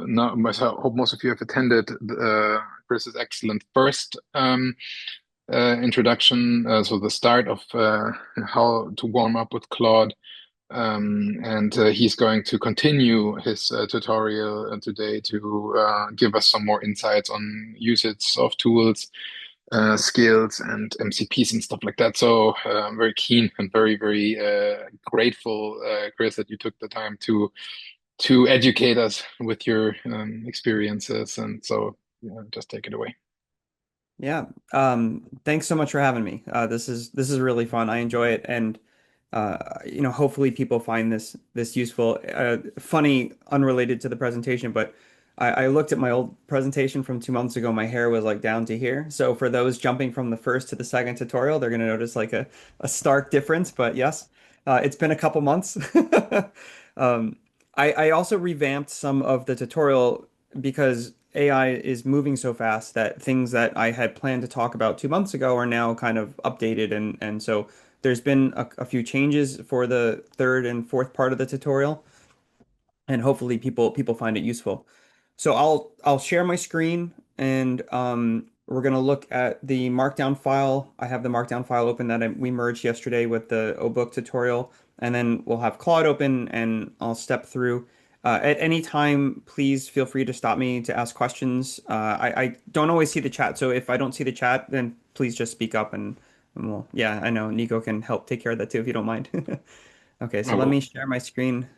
now, I hope most of you have attended Chris's excellent first introduction, so the start of how to warm up with Claude. And he's going to continue his tutorial today to give us some more insights on usage of tools, skills, and MCPs and stuff like that. So I'm very keen and very grateful, Chris, that you took the time to educate us with your experiences. And so just take it away. Yeah. Thanks so much for having me. This is really fun. I enjoy it, and hopefully people find this useful. Funny, unrelated to the presentation, but I looked at my old presentation from 2 months ago. My hair was like down to here. So for those jumping from the first to the second tutorial, they're going to notice like a stark difference. But yes, it's been a couple months. Um, I also revamped some of the tutorial because AI is moving so fast that things that I had planned to talk about 2 months ago are now kind of updated, and so there's been a few changes for the third and fourth part of the tutorial, and hopefully people find it useful. So I'll share my screen, and we're gonna look at the Markdown file. I have the Markdown file open that we merged yesterday with the OBOOK tutorial, and then we'll have Claude open, and I'll step through. At any time, please feel free to stop me to ask questions. I don't always see the chat, so if I don't see the chat, then please just speak up, and we'll, yeah, I know Nico can help take care of that too if you don't mind. Okay, I so let me will. share my screen.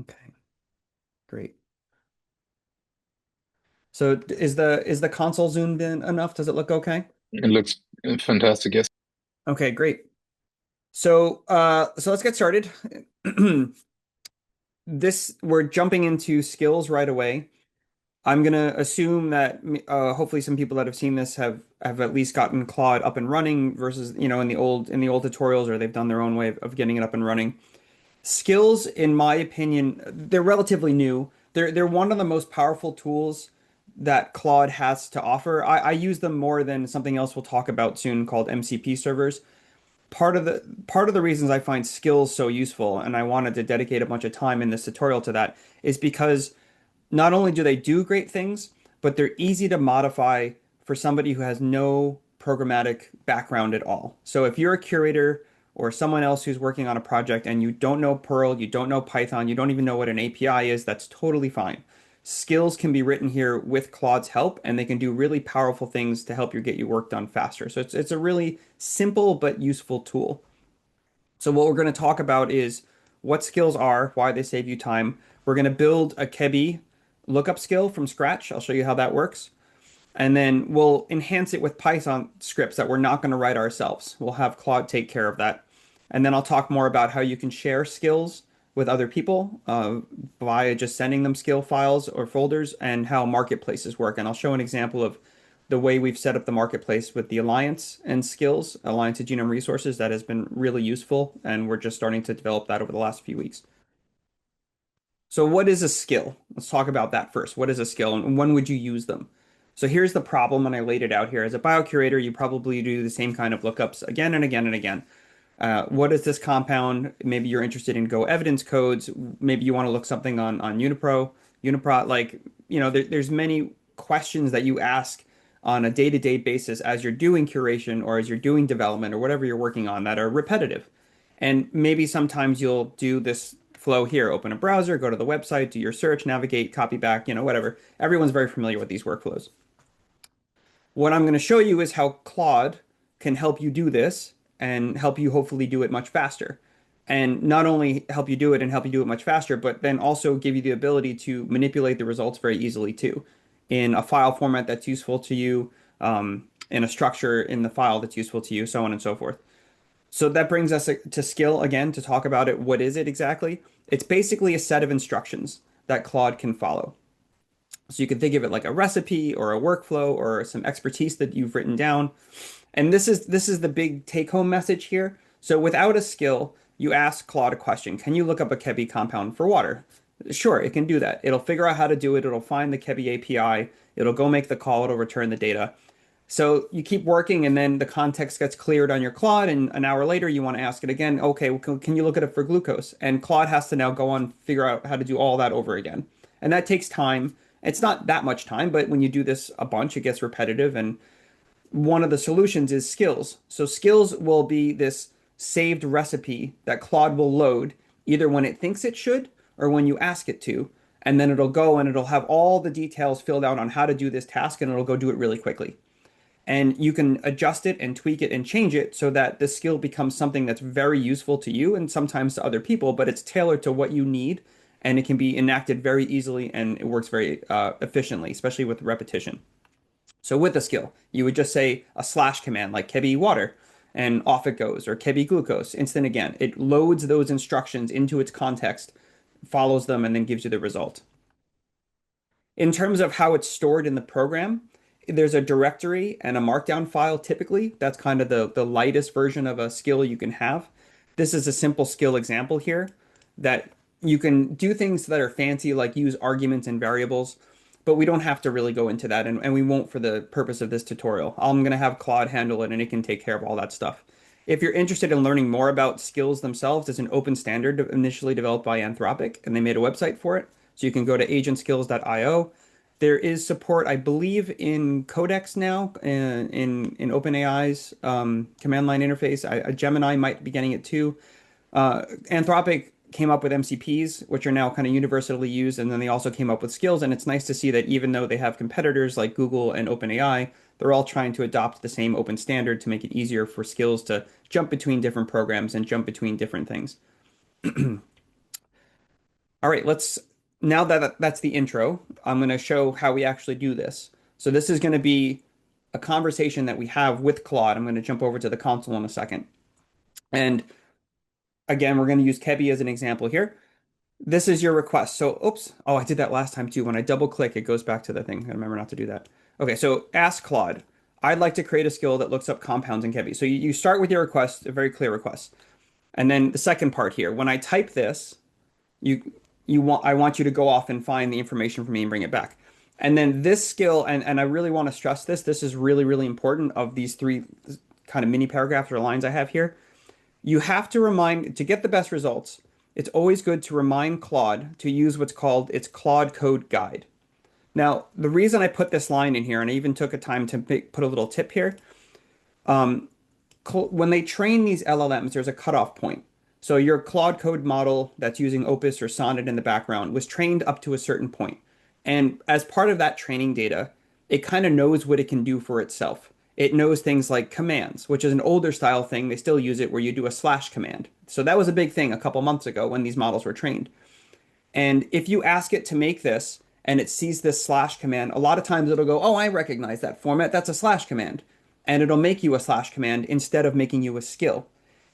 Okay, great. So is the console zoomed in enough? Does it look okay? It looks fantastic. Yes. Okay, great. So let's get started. This we're jumping into skills right away. I'm gonna assume that hopefully some people that have seen this have at least gotten Claude up and running versus in the old tutorials, or they've done their own way of getting it up and running. Skills, in my opinion, they're relatively new. They're one of the most powerful tools that Claude has to offer. I use them more than something else we'll talk about soon called MCP servers. Part of the reasons I find skills so useful, and I wanted to dedicate a bunch of time in this tutorial to that, is because not only do they do great things, but they're easy to modify for somebody who has no programmatic background at all. So if you're a curator or someone else who's working on a project and you don't know Perl, you don't know Python, you don't even know what an API is, that's totally fine. Skills can be written here with Claude's help, and they can do really powerful things to help you get your work done faster. So it's a really simple but useful tool. So what we're going to talk about is what skills are, why they save you time. We're going to build a Kebi lookup skill from scratch. I'll show you how that works. And then we'll enhance it with Python scripts that we're not going to write ourselves. We'll have Claude take care of that. And then I'll talk more about how you can share skills with other people via just sending them skill files or folders, and how marketplaces work. And I'll show an example of the way we've set up the marketplace with the Alliance and skills, Alliance to Genome Resources, that has been really useful. And we're just starting to develop that over the last few weeks. So what is a skill? Let's talk about that first. What is a skill and when would you use them? So here's the problem, and I laid it out here. As a biocurator, you probably do the same kind of lookups again and again and again. What is this compound? Maybe you're interested in Go evidence codes. Maybe you want to look something on Uniprot. Like, there's many questions that you ask on a day-to-day basis as you're doing curation or as you're doing development or whatever you're working on that are repetitive. And maybe sometimes you'll do this flow here, open a browser, go to the website, do your search, navigate, copy back, whatever. Everyone's very familiar with these workflows. What I'm going to show you is how Claude can help you do this and help you hopefully do it much faster. And not only help you do it and help you do it much faster, but then also give you the ability to manipulate the results very easily too, in a file format that's useful to you, in a structure in the file that's useful to you, so on and so forth. So that brings us to skill again to talk about it. What is it exactly? It's basically a set of instructions that Claude can follow. So you can think of it like a recipe or a workflow or some expertise that you've written down. And this is the big take-home message here. So without a skill, you ask Claude a question. Can you look up a Kebi compound for water? Sure, it can do that. It'll figure out how to do it. It'll find the Kebi API. It'll go make the call. It'll return the data. So you keep working, and then the context gets cleared on your Claude, and an hour later you want to ask it again. Okay, well, can you look at it for glucose? And Claude has to now go on figure out how to do all that over again, and that takes time. It's not that much time, but when you do this a bunch, it gets repetitive. And one of the solutions is skills. So skills will be this saved recipe that Claude will load either when it thinks it should or when you ask it to. And then it'll go and it'll have all the details filled out on how to do this task, and it'll go do it really quickly. And you can adjust it and tweak it and change it so that the skill becomes something that's very useful to you and sometimes to other people, but it's tailored to what you need, and it can be enacted very easily, and it works very efficiently, especially with repetition. So with a skill, you would just say a slash command like kebi water, and off it goes, or kebi glucose, instant again. It loads those instructions into its context, follows them, and then gives you the result. In terms of how it's stored in the program, there's a directory and a markdown file typically. That's kind of the lightest version of a skill you can have. This is a simple skill example here that you can do things that are fancy, like use arguments and variables, but we don't have to really go into that, and we won't for the purpose of this tutorial. I'm going to have Claude handle it, and it can take care of all that stuff. If you're interested in learning more about skills themselves, it's an open standard initially developed by Anthropic, and they made a website for it. So you can go to agentskills.io. There is support, I believe, in Codex now, in OpenAI's command line interface. Gemini might be getting it too. Anthropic came up with MCPs, which are now kind of universally used, and then they also came up with skills. And it's nice to see that even though they have competitors like Google and OpenAI, they're all trying to adopt the same open standard to make it easier for skills to jump between different programs and jump between different things. All right, now that that's the intro, I'm going to show how we actually do this. So this is going to be a conversation that we have with Claude. I'm going to jump over to the console in a second. And again, we're going to use Kebi as an example here. This is your request. So, oops. Oh, I did that last time too. When I double click, it goes back to the thing. I remember not to do that. Okay, so ask Claude. I'd like to create a skill that looks up compounds in Kebi. So you start with your request, a very clear request. And then the second part here, when I type this, you I want you to go off and find the information for me and bring it back. And then this skill, and I really want to stress this, this is really, really important of these three kind of mini paragraphs or lines I have here. You have to remind, to get the best results, it's always good to remind Claude to use what's called its Claude Code Guide. Now, the reason I put this line in here, and I even took a time to put a little tip here, um, when they train these LLMs, there's a cutoff point. So your Claude Code model that's using Opus or Sonnet in the background was trained up to a certain point. And as part of that training data, it kind of knows what it can do for itself. It knows things like commands, which is an older style thing. They still use it where you do a slash command. So that was a big thing a couple months ago when these models were trained. And if you ask it to make this and it sees this slash command, a lot of times it'll go, oh, I recognize that format. That's a slash command. And it'll make you a slash command instead of making you a skill.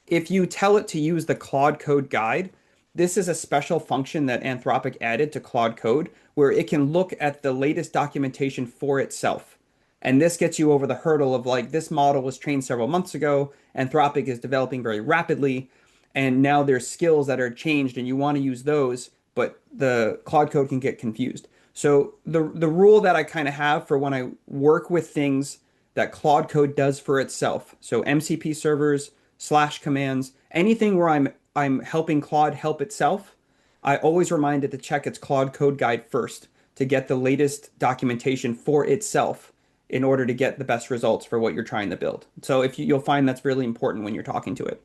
If you tell it to use the Claude Code Guide, this is a special function that Anthropic added to Claude Code where it can look at the latest documentation for itself. And this gets you over the hurdle of like, this model was trained several months ago, Anthropic is developing very rapidly, and now there's skills that are changed and you want to use those, but the Claude Code can get confused. So the rule that I kind of have for when I work with things that Claude Code does for itself, so MCP servers, slash commands, anything where I'm helping Claude help itself, I always remind it to check its Claude Code Guide first to get the latest documentation for itself in order to get the best results for what you're trying to build. So if you'll find that's really important when you're talking to it.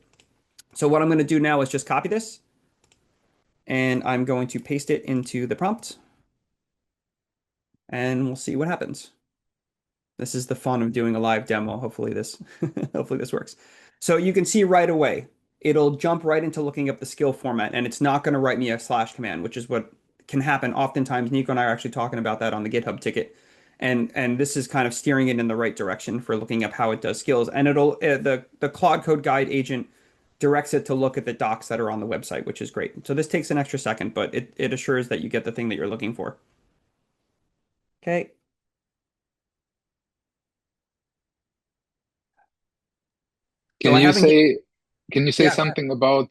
So what I'm going to do now is just copy this, and I'm going to paste it into the prompt, and we'll see what happens. This is the fun of doing a live demo. Hopefully this hopefully this works. So you can see right away, it'll jump right into looking up the skill format, and it's not going to write me a slash command, which is what can happen oftentimes. Nico and I are actually talking about that on the GitHub ticket. And this is kind of steering it in the right direction for looking up how it does skills. And it'll the Claude Code Guide agent directs it to look at the docs that are on the website, which is great. So this takes an extra second, but it assures that you get the thing that you're looking for. Okay. So Can I you haven't, say can you say yeah, something about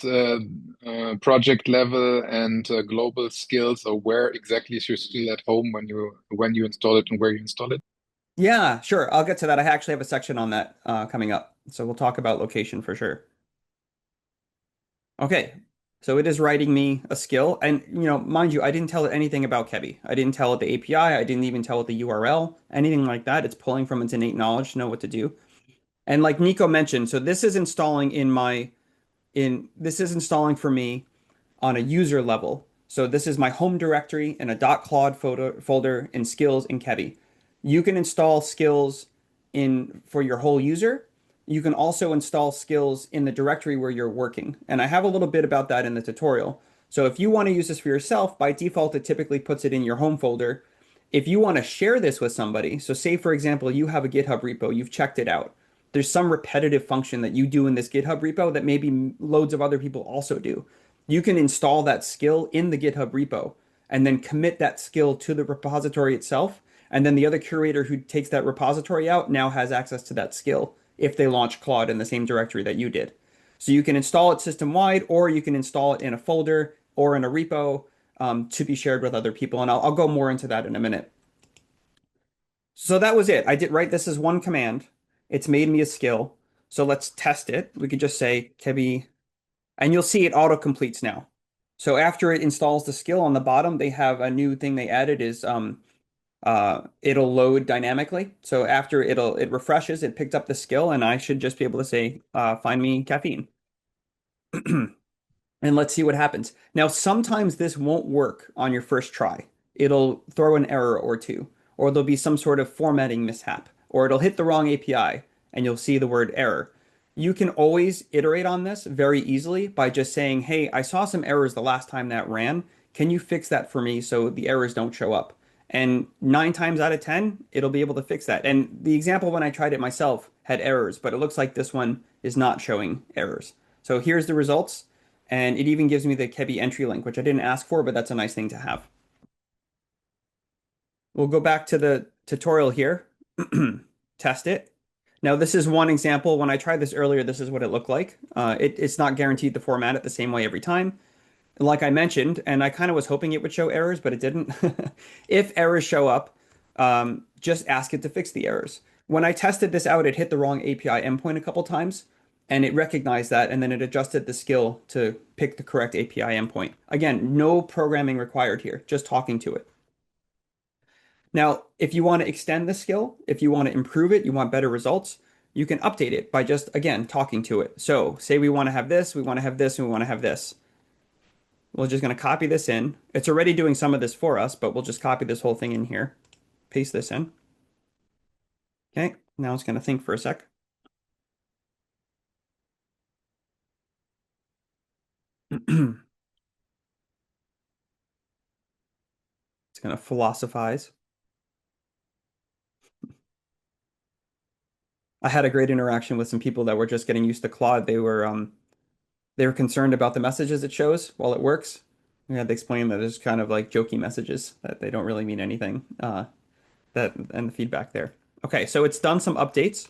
project level and global skills, or where exactly is your skill at home when you install it and where you install it? Yeah, sure. I'll get to that. I actually have a section on that coming up. So we'll talk about location for sure. Okay. So it is writing me a skill. And, mind you, I didn't tell it anything about Kebi. I didn't tell it the API. I didn't even tell it the URL, anything like that. It's pulling from its innate knowledge to know what to do. And like Nico mentioned, so this is installing this is installing for me on a user level. So this is my home directory in a .claude folder in skills in Kevi. You can install skills in for your whole user. You can also install skills in the directory where you're working. And I have a little bit about that in the tutorial. So if you want to use this for yourself, by default, it typically puts it in your home folder. If you want to share this with somebody, so say for example, you have a GitHub repo, you've checked it out. There's some repetitive function that you do in this GitHub repo that maybe loads of other people also do. You can install that skill in the GitHub repo and then commit that skill to the repository itself. And then the other curator who takes that repository out now has access to that skill if they launch Claude in the same directory that you did. So you can install it system wide, or you can install it in a folder or in a repo to be shared with other people. And I'll go more into that in a minute. So that was it. I did right. This is one command. It's made me a skill. So let's test it. We could just say kebi, and you'll see it auto completes now. So after it installs the skill on the bottom, they have a new thing they added is it'll load dynamically. So after it refreshes, it picked up the skill, and I should just be able to say find me caffeine. And let's see what happens. Now, sometimes this won't work on your first try. It'll throw an error or two, or there'll be some sort of formatting mishap, or it'll hit the wrong API and you'll see the word error. You can always iterate on this very easily by just saying, hey, I saw some errors the last time that ran. Can you fix that for me so the errors don't show up? And 9 times out of 10, it'll be able to fix that. And the example when I tried it myself had errors, but it looks like this one is not showing errors. So here's the results. And it even gives me the Kebi entry link, which I didn't ask for, but that's a nice thing to have. We'll go back to the tutorial here, test it. Now, this is one example. When I tried this earlier, this is what it looked like. It's not guaranteed to format it the same way every time. Like I mentioned, and I kind of was hoping it would show errors, but it didn't. If errors show up, just ask it to fix the errors. When I tested this out, it hit the wrong API endpoint a couple times, and it recognized that, and then it adjusted the skill to pick the correct API endpoint. Again, no programming required here, just talking to it. Now, if you want to extend the skill, if you want to improve it, you want better results, you can update it by just, again, talking to it. So say we want to have this, we want to have this, and we want to have this. We're just going to copy this in. It's already doing some of this for us, but we'll just copy this whole thing in here, paste this in. Okay, now it's going to think for a sec. It's going to philosophize. I had a great interaction with some people that were just getting used to Claude. They were concerned about the messages it shows while it works. We had to explain that it's kind of like jokey messages that they don't really mean anything. That and the feedback there. Okay, so it's done some updates.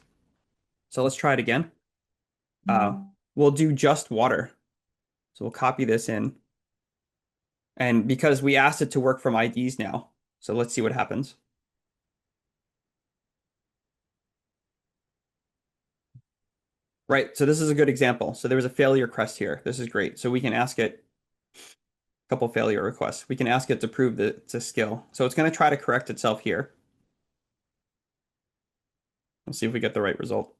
So let's try it again. Uh, we'll do just water. So we'll copy this in. And because we asked it to work from IDs now, so let's see what happens. Right, so this is a good example. So there was a failure request here. This is great. So we can ask it a couple failure requests. We can ask it to prove that it's a skill. So it's going to try to correct itself here. Let's see if we get the right result.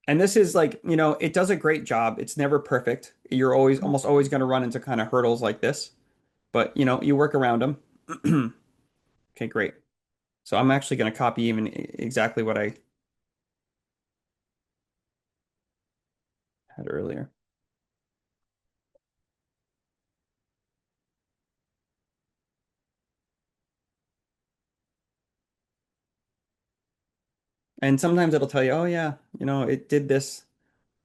And this is like, it does a great job. It's never perfect. You're almost always going to run into kind of hurdles like this, but you work around them. Okay, great. So I'm actually going to copy even exactly what I had earlier. And sometimes it'll tell you, oh yeah, it did this.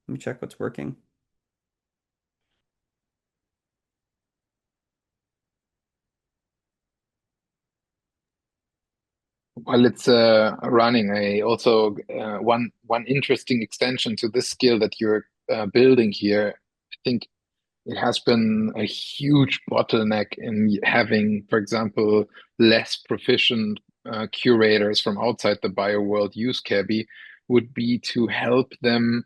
Let me check what's working. While it's running, I also one interesting extension to this skill that you're building here. I think it has been a huge bottleneck in having, for example, less proficient curators from outside the bio world use Cabby would be to help them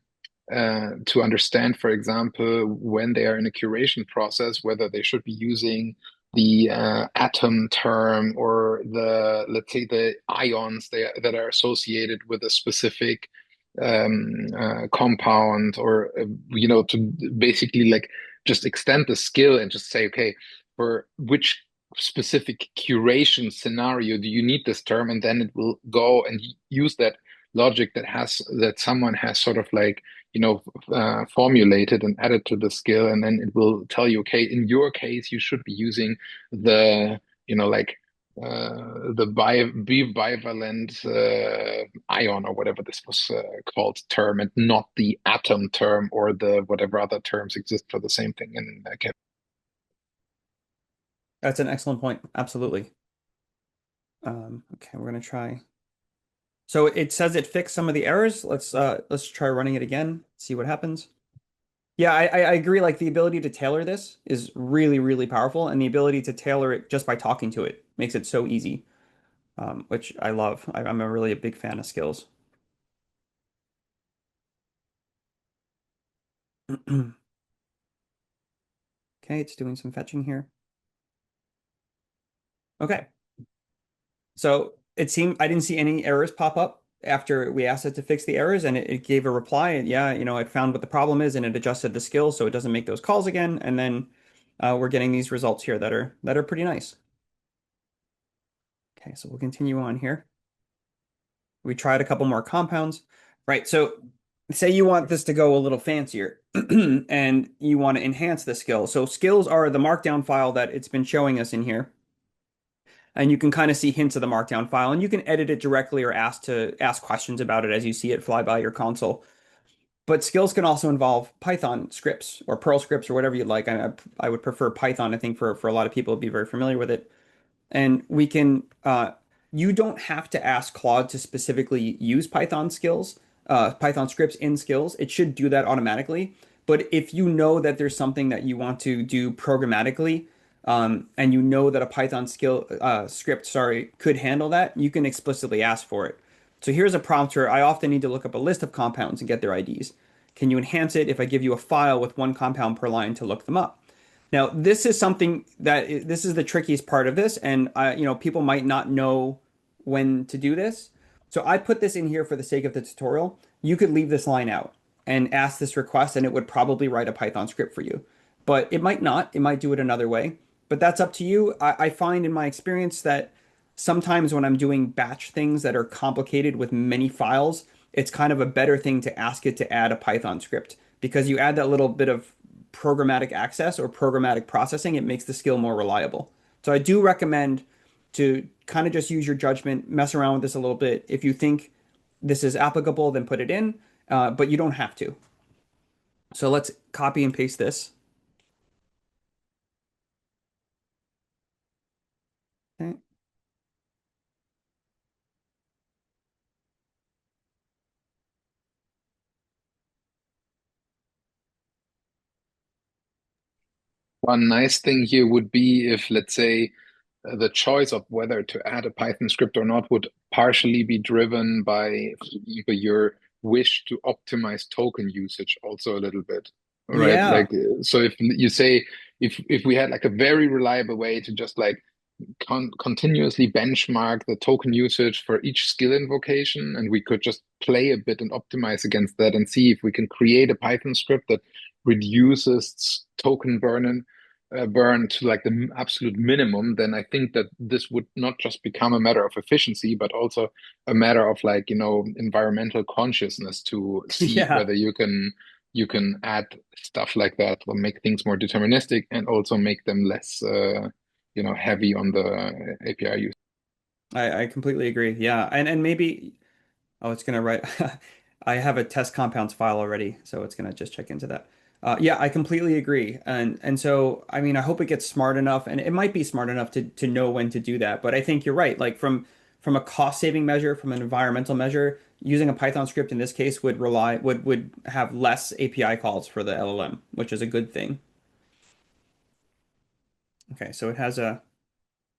to understand, for example, when they are in a curation process, whether they should be using the atom term or the, let's say, the ions that are associated with a specific compound, or to basically like just extend the skill and just say, okay, for which specific curation scenario do you need this term, and then it will go and use that logic that someone has sort of like formulated and added to the skill, and then it will tell you, okay, in your case, you should be using the, like the bivalent ion or whatever this was called term, and not the atom term or the whatever other terms exist for the same thing in That's an excellent point. Absolutely. Okay, we're gonna try. So it says it fixed some of the errors. Let's try running it again, see what happens. Yeah, I agree. Like the ability to tailor this is really, really powerful, and the ability to tailor it just by talking to it makes it so easy, which I love. I'm a really a big fan of skills. Okay, it's doing some fetching here. Okay, so it seemed I didn't see any errors pop up after we asked it to fix the errors, and it gave a reply. And yeah, it found what the problem is, and it adjusted the skill so it doesn't make those calls again. And then we're getting these results here that are pretty nice. Okay, so we'll continue on here. We tried a couple more compounds. Right, so say you want this to go a little fancier and you want to enhance the skill. So skills are the markdown file that it's been showing us in here. And you can kind of see hints of the markdown file, and you can edit it directly or ask questions about it as you see it fly by your console. But skills can also involve Python scripts or Perl scripts or whatever you'd like. I would prefer Python. I think for a lot of people, would be very familiar with it. And we can, you don't have to ask Claude to specifically use Python scripts in skills. It should do that automatically. But if you know that there's something that you want to do programmatically, and you know that a Python script, sorry, could handle that, you can explicitly ask for it. So here's a prompt where I often need to look up a list of compounds and get their IDs. Can you enhance it if I give you a file with one compound per line to look them up? Now, this is something this is the trickiest part of this, and people might not know when to do this. So I put this in here for the sake of the tutorial. You could leave this line out and ask this request, and it would probably write a Python script for you. But it might not. It might do it another way. But that's up to you. I find in my experience that sometimes when I'm doing batch things that are complicated with many files, it's kind of a better thing to ask it to add a Python script because you add that little bit of programmatic access or programmatic processing, it makes the skill more reliable. So I do recommend to kind of just use your judgment, mess around with this a little bit. If you think this is applicable, then put it in, but you don't have to. So let's copy and paste this. Okay. One nice thing here would be if, let's say, the choice of whether to add a Python script or not would partially be driven by, for example, your wish to optimize token usage also a little bit, right? Yeah. Like, so if you say, if we had like a very reliable way to just like continuously benchmark the token usage for each skill invocation, and we could just play a bit and optimize against that and see if we can create a Python script that reduces token burn to like the absolute minimum, then I think that this would not just become a matter of efficiency, but also a matter of like, environmental consciousness to see Yeah. whether you can add stuff like that or make things more deterministic and also make them less heavy on the API use. I completely agree. Yeah. And maybe, oh, it's gonna write. I have a test compounds file already, so it's gonna just check into that. Yeah, I completely agree. And so I mean, I hope it gets smart enough, and it might be smart enough to know when to do that. But I think you're right. Like from a cost saving measure, from an environmental measure, using a Python script in this case would have less API calls for the LLM, which is a good thing. Okay, so it has a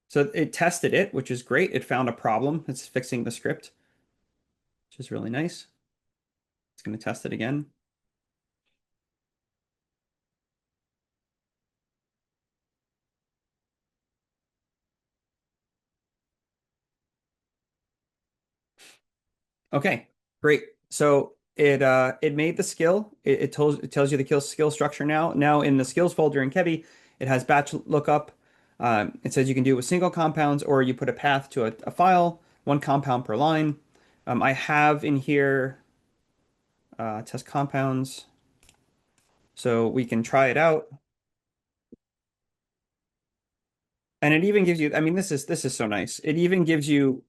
so it tested it, which is great. It found a problem. It's fixing the script, which is really nice. It's going to test it again. Okay, great. So it made the skill. It tells you the skill structure now. Now in the skills folder in Kevi, it has batch lookup. It says you can do it with single compounds, or you put a path to a file, one compound per line. I have in here test compounds, so we can try it out. And it even gives you, I mean, this is so nice. It even gives you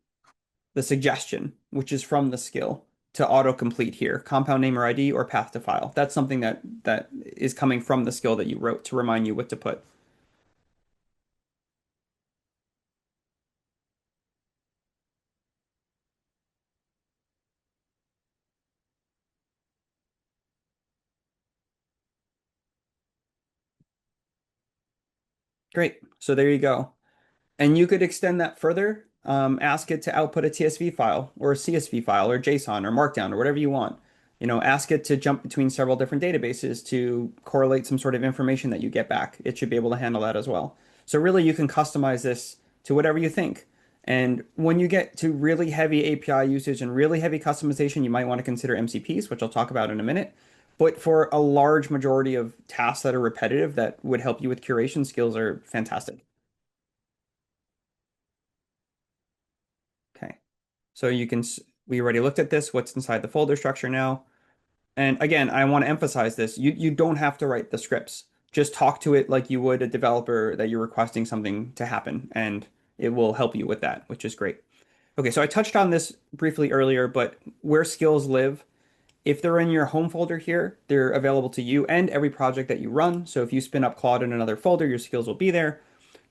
the suggestion, which is from the skill to autocomplete here, compound name or ID or path to file. That's something that is coming from the skill that you wrote to remind you what to put. Great. So there you go. And you could extend that further. Ask it to output a TSV file or a CSV file or JSON or Markdown or whatever you want. Ask it to jump between several different databases to correlate some sort of information that you get back. It should be able to handle that as well. So really, you can customize this to whatever you think. And when you get to really heavy API usage and really heavy customization, you might want to consider MCPs, which I'll talk about in a minute. But for a large majority of tasks that are repetitive that would help you with curation, skills are fantastic. Okay. So we already looked at this, what's inside the folder structure now. And again, I want to emphasize this. You don't have to write the scripts. Just talk to it like you would a developer that you're requesting something to happen, and it will help you with that, which is great. Okay, so I touched on this briefly earlier, but where skills live, if they're in your home folder here, they're available to you and every project that you run. So if you spin up Claude in another folder, your skills will be there.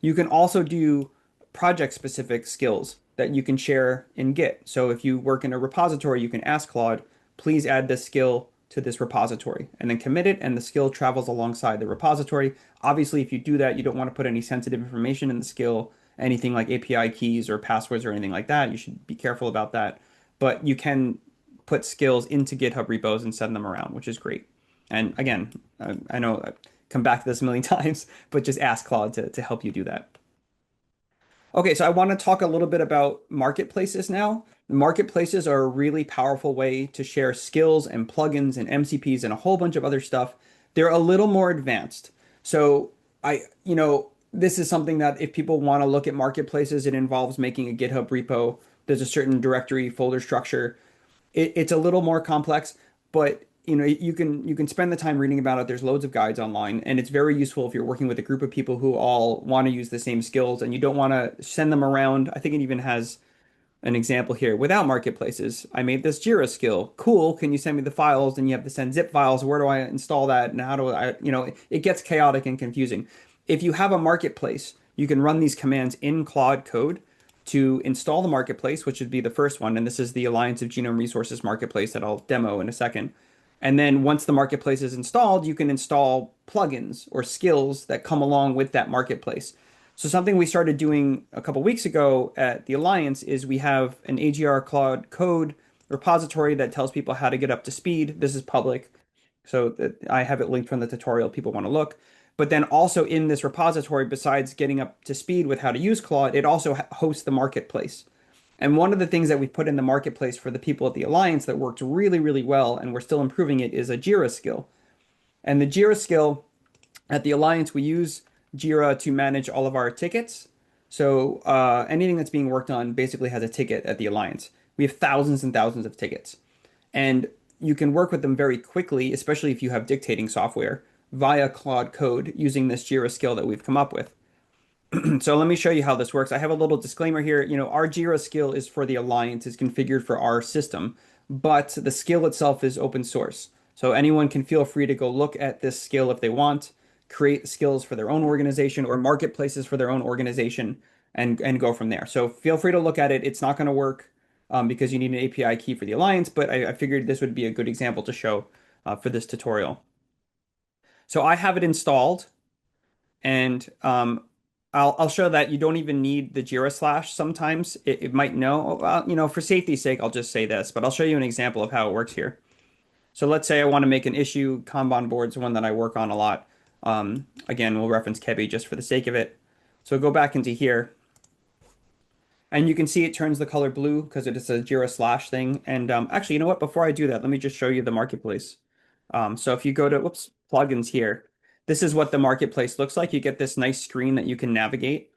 You can also do project specific skills that you can share in Git. So if you work in a repository, you can ask Claude, please add this skill to this repository and then commit it, and the skill travels alongside the repository. Obviously, if you do that, you don't want to put any sensitive information in the skill, anything like API keys or passwords or anything like that. You should be careful about that. But you can put skills into GitHub repos and send them around, which is great. And again, I know I've come back to this a million times, but just ask Claude to help you do that. Okay, so I want to talk a little bit about marketplaces now. Marketplaces are a really powerful way to share skills and plugins and MCPs and a whole bunch of other stuff. They're a little more advanced. So this is something that if people want to look at marketplaces, it involves making a GitHub repo. There's a certain directory folder structure. It's a little more complex, but you can spend the time reading about it. There's loads of guides online, and it's very useful if you're working with a group of people who all want to use the same skills and you don't want to send them around. I think it even has an example here without marketplaces. I made this Jira skill. Cool. Can you send me the files? And you have to send zip files. Where do I install that? And how do it gets chaotic and confusing. If you have a marketplace, you can run these commands in Claude code to install the marketplace, which would be the first one. And this is the Alliance of Genome Resources marketplace that I'll demo in a second. And then once the marketplace is installed, you can install plugins or skills that come along with that marketplace. So something we started doing a couple weeks ago at the Alliance is we have an AGR Claude code repository that tells people how to get up to speed. This is public, so that I have it linked from the tutorial if people want to look. But then also in this repository, besides getting up to speed with how to use Claude, it also hosts the marketplace. And one of the things that we put in the marketplace for the people at the Alliance that worked really, really well, and we're still improving it, is a Jira skill. And the Jira skill at the Alliance, we use Jira to manage all of our tickets. So anything that's being worked on basically has a ticket at the Alliance. We have thousands and thousands of tickets. And you can work with them very quickly, especially if you have dictating software, via Claude Code using this Jira skill that we've come up with. So let me show you how this works. I have a little disclaimer here. Our Jira skill is for the Alliance, is configured for our system, but the skill itself is open source. So anyone can feel free to go look at this skill if they want, create skills for their own organization or marketplaces for their own organization, and go from there. So feel free to look at it. It's not going to work because you need an API key for the Alliance, but I figured this would be a good example to show for this tutorial. So I have it installed, and I'll show that you don't even need the Jira slash sometimes. It might know, for safety's sake, I'll just say this, but I'll show you an example of how it works here. So let's say I want to make an issue. Kanban board's one that I work on a lot. Again, we'll reference Kebi just for the sake of it. So go back into here, and you can see it turns the color blue because it is a Jira slash thing. And actually, you know what? Before I do that, let me just show you the marketplace. So if you go to, whoops, plugins here, this is what the marketplace looks like. You get this nice screen that you can navigate.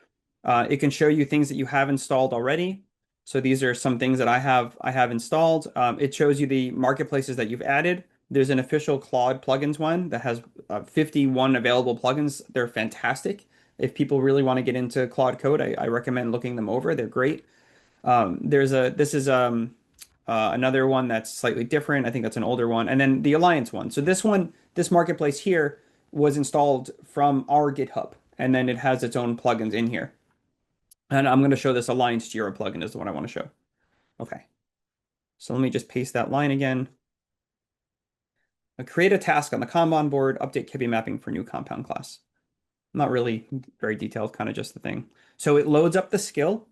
It can show you things that you have installed already. So these are some things that I have installed. It shows you the marketplaces that you've added. There's an official Claude plugins one that has 51 available plugins. They're fantastic. If people really want to get into Claude Code, I recommend looking them over. They're great. This is another one that's slightly different. I think that's an older one. And then the Alliance one. So this one, this marketplace here was installed from our GitHub, and then it has its own plugins in here. And I'm going to show this Alliance Jira plugin is the one I want to show. Okay. So let me just paste that line again. Create a task on the Kanban board, update Kibi mapping for new compound class. Not really very detailed, kind of just the thing. So it loads up the skill.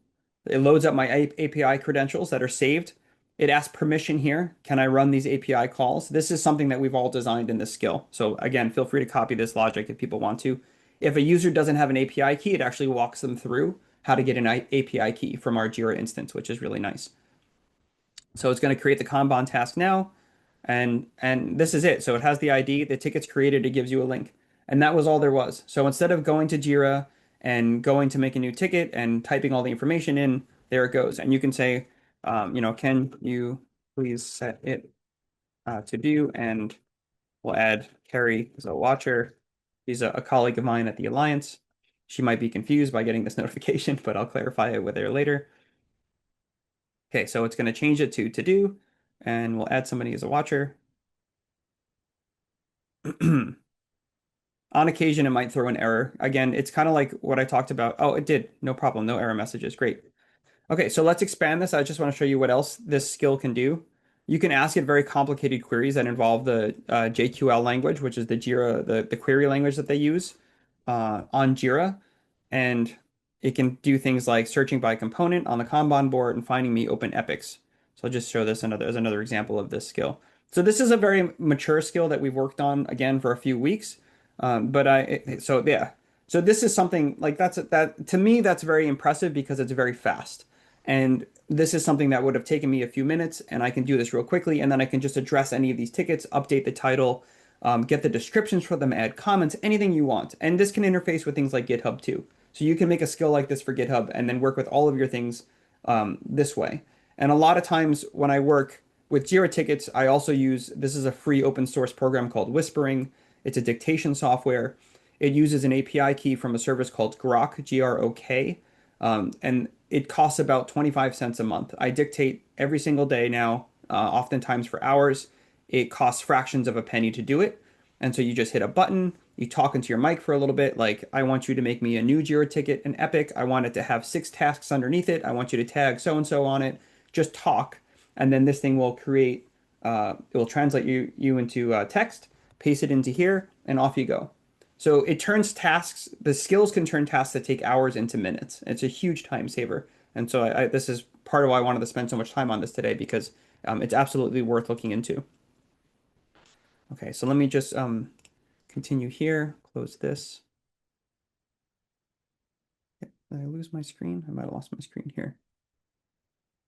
It loads up my API credentials that are saved. It asks permission here. Can I run these API calls? This is something that we've all designed in this skill. So again, feel free to copy this logic if people want to. If a user doesn't have an API key, it actually walks them through how to get an API key from our Jira instance, which is really nice. So it's going to create the Kanban task now, and this is it. So it has the ID, the ticket's created, it gives you a link. And that was all there was. So instead of going to Jira and going to make a new ticket and typing all the information in, there it goes. And you can say, can you please set it to do? And we'll add Carrie as a watcher. She's a colleague of mine at the Alliance. She might be confused by getting this notification, but I'll clarify it with her later. Okay, so it's going to change it to do, and we'll add somebody as a watcher. On occasion, it might throw an error. Again, it's kind of like what I talked about. Oh, it did. No problem. No error messages. Great. Okay, so let's expand this. I just want to show you what else this skill can do. You can ask it very complicated queries that involve the JQL language, which is the Jira, the query language that they use on Jira. And it can do things like searching by component on the Kanban board and finding me open epics. So I'll just show this as another example of this skill. So this is a very mature skill that we've worked on again for a few weeks. So yeah. So this is something like that to me that's very impressive because it's very fast. And this is something that would have taken me a few minutes, and I can do this real quickly, and then I can just address any of these tickets, update the title, get the descriptions for them, add comments, anything you want. And this can interface with things like GitHub too. So you can make a skill like this for GitHub and then work with all of your things this way. And a lot of times when I work with Jira tickets, I also use this is a free open source program called Whispering. It's a dictation software. It uses an API key from a service called Grok, Grok, and it costs about 25 cents a month. I dictate every single day now, oftentimes for hours. It costs fractions of a penny to do it. And so you just hit a button, you talk into your mic for a little bit, like, I want you to make me a new Jira ticket, an epic. I want it to have 6 tasks underneath it. I want you to tag so and so on it. Just talk. And then this thing will it will translate you into text, paste it into here, and off you go. So it turns tasks, the skills can turn tasks that take hours into minutes. It's a huge time saver. And so this is part of why I wanted to spend so much time on this today because it's absolutely worth looking into. Okay, so let me just continue here, close this. Did I lose my screen? I might have lost my screen here.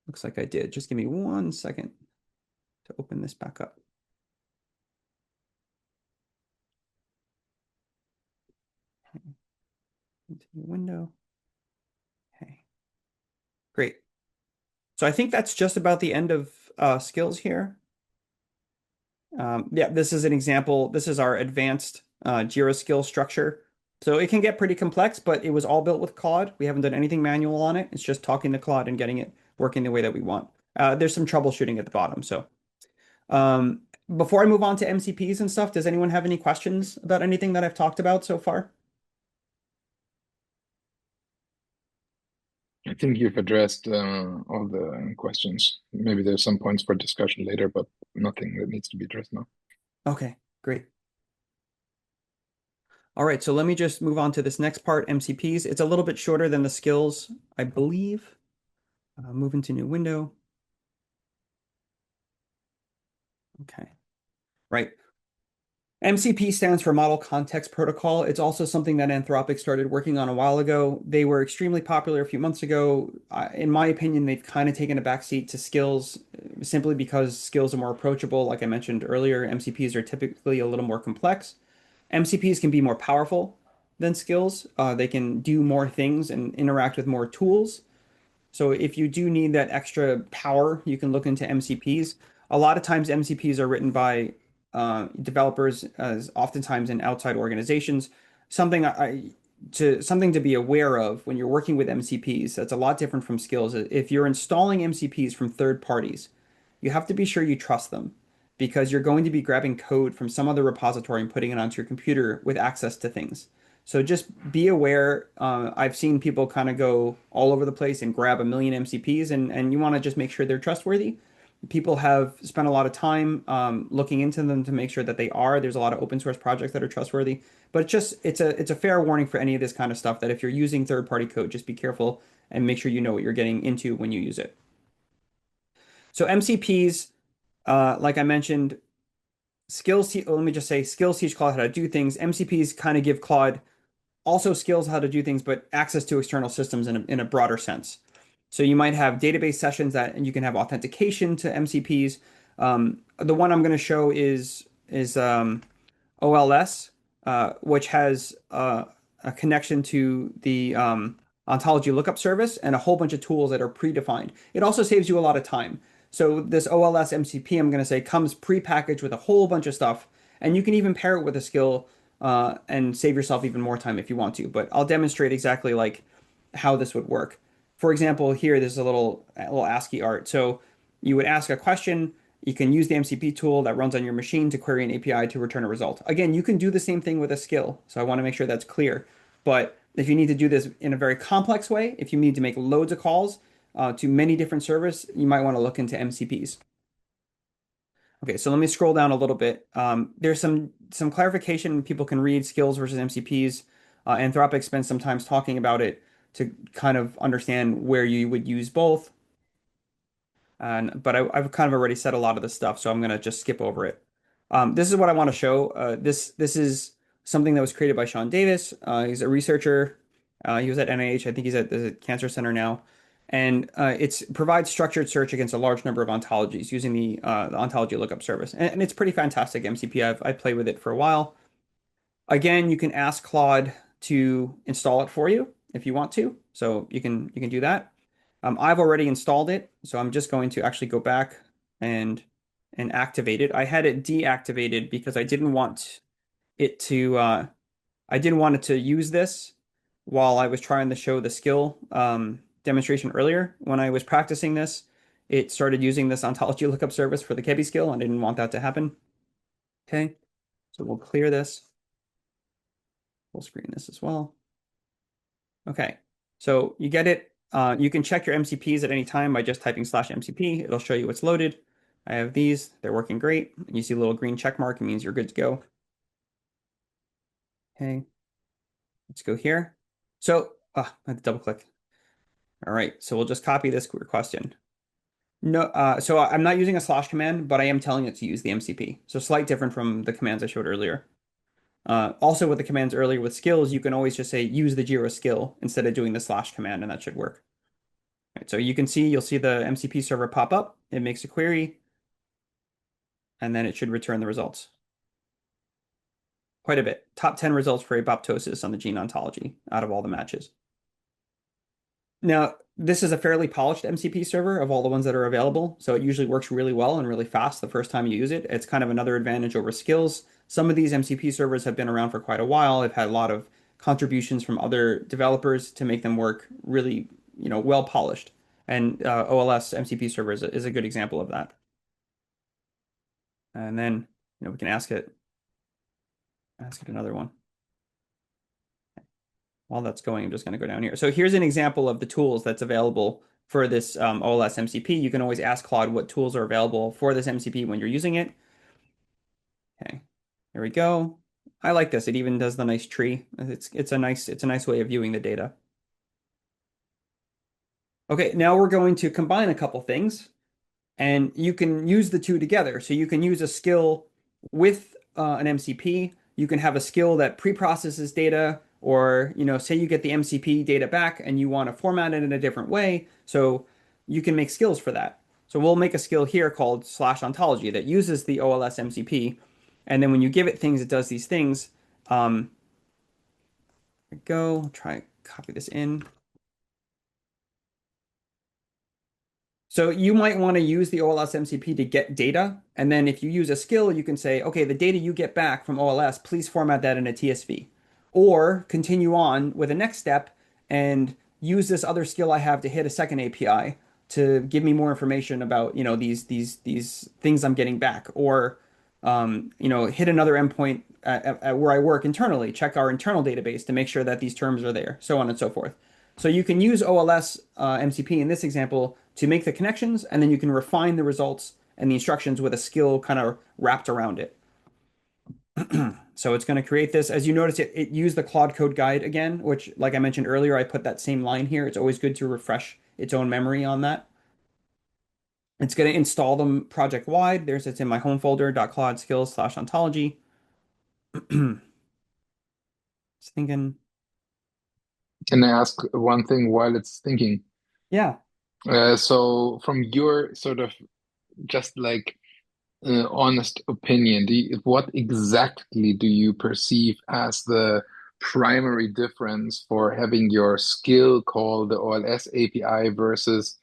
Looks like I did. Just give me 1 second to open this back up. Continue window. Okay, great. So I think that's just about the end of skills here. Yeah, this is an example. This is our advanced Jira skill structure. So it can get pretty complex, but it was all built with Claude. We haven't done anything manual on it. It's just talking to Claude and getting it working the way that we want. There's some troubleshooting at the bottom. So um, before I move on to MCPs and stuff, does anyone have any questions about anything that I've talked about so far? I think you've addressed all the questions. Maybe there's some points for discussion later, but nothing that needs to be addressed now. Okay, great. All right, so let me just move on to this next part, MCPs. It's a little bit shorter than the skills, I believe. Move into new window. Okay, right. MCP stands for Model Context Protocol. It's also something that Anthropic started working on a while ago. They were extremely popular a few months ago. In my opinion, they've kind of taken a backseat to skills simply because skills are more approachable. Like I mentioned earlier, MCPs are typically a little more complex. MCPs can be more powerful than skills. They can do more things and interact with more tools. So if you do need that extra power, you can look into MCPs. A lot of times MCPs are written by developers as oftentimes in outside organizations. Something something to be aware of when you're working with MCPs, that's a lot different from skills. If you're installing MCPs from third parties, you have to be sure you trust them because you're going to be grabbing code from some other repository and putting it onto your computer with access to things. So just be aware. I've seen people kind of go all over the place and grab a million MCPs, and you want to just make sure they're trustworthy. People have spent a lot of time looking into them to make sure that they are. There's a lot of open source projects that are trustworthy, but it's a fair warning for any of this kind of stuff that if you're using third party code, just be careful and make sure you know what you're getting into when you use it. So MCPs, like I mentioned, let me just say skills teach Claude how to do things. MCPs kind of give Claude also skills how to do things, but access to external systems in a broader sense. So you might have database sessions that, and you can have authentication to MCPs. The one I'm going to show is OLS, which has a connection to the ontology lookup service and a whole bunch of tools that are predefined. It also saves you a lot of time. So this OLS MCP, I'm going to say, comes prepackaged with a whole bunch of stuff, and you can even pair it with a skill and save yourself even more time if you want to. But I'll demonstrate exactly like how this would work. For example, here there's a little ASCII art. So you would ask a question. You can use the MCP tool that runs on your machine to query an API to return a result. Again, you can do the same thing with a skill. So I want to make sure that's clear. But if you need to do this in a very complex way, if you need to make loads of calls to many different servers, you might want to look into MCPs. Okay, so let me scroll down a little bit. There's some clarification people can read skills versus MCPs. Anthropic spends some time talking about it to kind of understand where you would use both. But I've kind of already said a lot of this stuff, so I'm gonna just skip over it. This is what I want to show. This is something that was created by Sean Davis. He's a researcher. He was at NIH. I think he's at the Cancer Center now, and it provides structured search against a large number of ontologies using the ontology lookup service, and it's pretty fantastic MCP. I played with it for a while. Again, you can ask Claude to install it for you if you want to. So you can do that. I've already installed it, so I'm just going to actually go back and activate it. I had it deactivated because it to I didn't want it to use this while I was trying to show the skill demonstration earlier. When I was practicing this, it started using this ontology lookup service for the Kebi skill, and I didn't want that to happen. Okay, so we'll clear this. Full screen this as well. Okay, so you get it. You can check your MCPs at any time by just typing /MCP. It'll show you what's loaded. I have these. They're working great. And you see a little green check mark. It means you're good to go. Okay, let's go here. So, I have to double click. All right, so we'll just copy this request in. No, so I'm not using a slash command, but I am telling it to use the MCP. So slight different from the commands I showed earlier. Also with the commands earlier with skills, you can always just say use the Jira skill instead of doing the slash command, and that should work. Right, so you'll see the MCP server pop up. It makes a query, and then it should return the results. Quite a bit. Top 10 results for apoptosis on the gene ontology out of all the matches. Now, this is a fairly polished MCP server of all the ones that are available, so it usually works really well and really fast the first time you use it. It's kind of another advantage over skills. Some of these MCP servers have been around for quite a while. They've had a lot of contributions from other developers to make them work really, well polished. And OLS MCP server is a good example of that. And then, we can ask it another one. While that's going, I'm just going to go down here. So here's an example of the tools that's available for this OLS MCP. You can always ask Claude what tools are available for this MCP when you're using it. Okay, there we go. I like this. It even does the nice tree. It's a nice way of viewing the data. Okay, now we're going to combine a couple things, and you can use the two together. So you can use a skill with an MCP. You can have a skill that pre-processes data, or say you get the MCP data back and you want to format it in a different way. So you can make skills for that. So we'll make a skill here called slash ontology that uses the OLS MCP, and then when you give it things, it does these things. There we go. I'll try and copy this in. So you might want to use the OLS MCP to get data. And then if you use a skill, you can say, okay, the data you get back from OLS, please format that in a TSV. Or continue on with the next step and use this other skill I have to hit a second API to give me more information about, these things I'm getting back. Or hit another endpoint at where I work internally, check our internal database to make sure that these terms are there, so on and so forth. So you can use OLS MCP in this example to make the connections, and then you can refine the results and the instructions with a skill kind of wrapped around it. So it's going to create this. As you notice, it used the Claude code guide again, which, like I mentioned earlier, I put that same line here. It's always good to refresh its own memory on that. It's going to install them project wide. It's in my home folder, .claude skills slash ontology. It's thinking, Can I ask one thing while it's thinking? yeah. So from your sort of just like honest opinion, what exactly do you perceive as the primary difference for having your skill call the OLS API versus